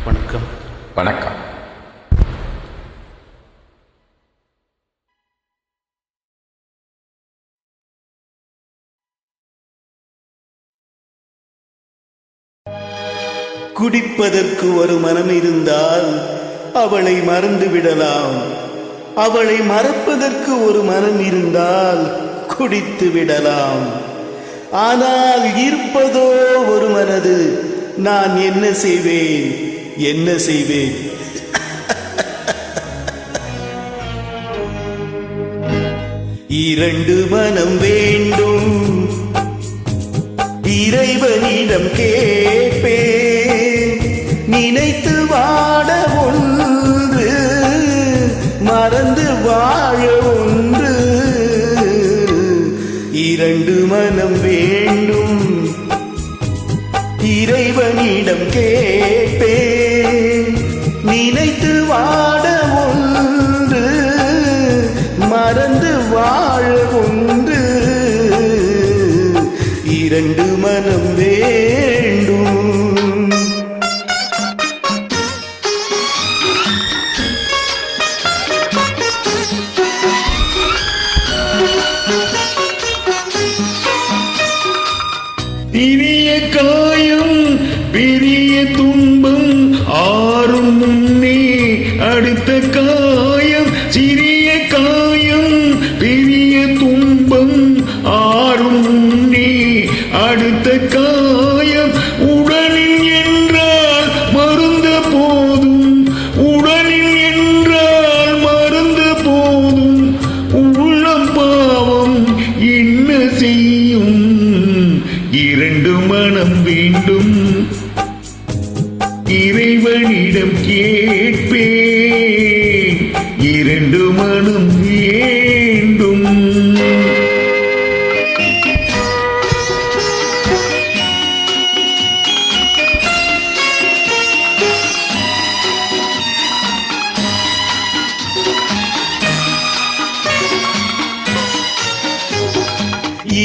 வணக்கம். வணக்கம். குடிப்பதற்கு ஒரு மனம் இருந்தால் அவளை மறந்து விடலாம். அவளை மறப்பதற்கு ஒரு மனம் இருந்தால் குடித்து விடலாம். ஆனால் இருப்பதோ ஒரு மனது. நான் என்ன செய்வேன், என்ன செய்வேன்? இரண்டு மனம் வேண்டும், இறைவனிடம் கேட்பேன். நினைத்து வாட ஒன்று, மறந்து வாழ ஒன்று. இரண்டு மனம் வேண்டும், இறைவனிடம் கேட்பேன். நினைத்து வாட ஒன்று, மறந்து வாழ ஒன்று. இரண்டு மனம் வேண்டும். இனிய காயம் பெரிய துன்பம் ஆறும் முன்னே அடுத்த காயம். சிறிய காயம் பெரிய துன்பம் ஆறும் முன்னே அடுத்த காயம். உடலில் என்றால் மருந்த போதும், உடலில் என்றால் மருந்த போதும். உள்ளம் பாவம் என்ன செய்யும்? இரண்டு மனம் வேண்டும், இறைவனிடம் கேட்பேன். இரண்டு மனம் வேண்டும்.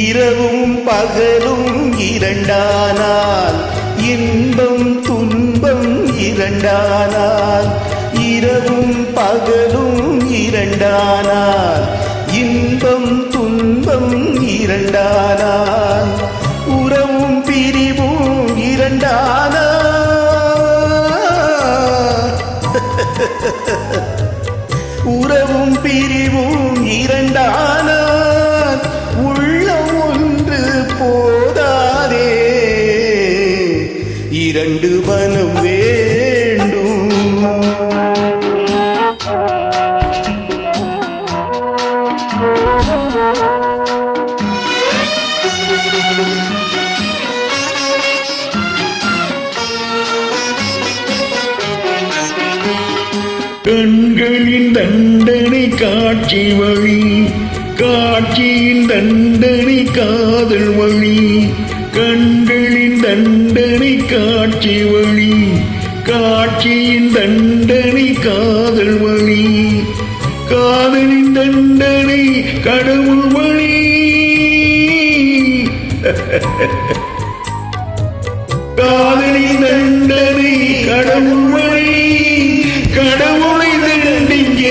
இரவும் பகலும் இரண்டானால், இன்பம் துன்பம் இரண்டானால். இரவும் பகலும் இரண்டானால், இன்பம் துன்பம் இரண்டானால். உறவும் பிரிவும் இரண்டானால், உறவும் பிரிவும் இரண்டானால். உள்ளம் ஒன்று போதாதே, இரண்டு மனம் வேண்டும். கண்களின் தண்டனை காட்சி வழி, காட்சியின் தண்டனை காதல் வழி. கண்களின் தண்டனை காட்சி வழி, காட்சியின் தண்டனை காதல் வழி. காதலின் தண்டனை கடவுள் வழி. காதலின் தண்டனை கடவுள் வழி. கடவுளை தண்டிக்க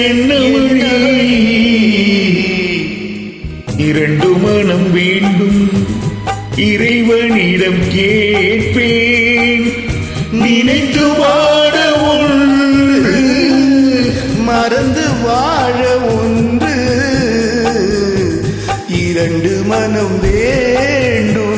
என்ன வழி? இரண்டு மனம் வேண்டும், இறைவனிடம் கேட்பேன். நினைத்து வாழ ஒன்று, மறந்து வாழ ஒன்று. இரண்டு மனம் வேண்டும்.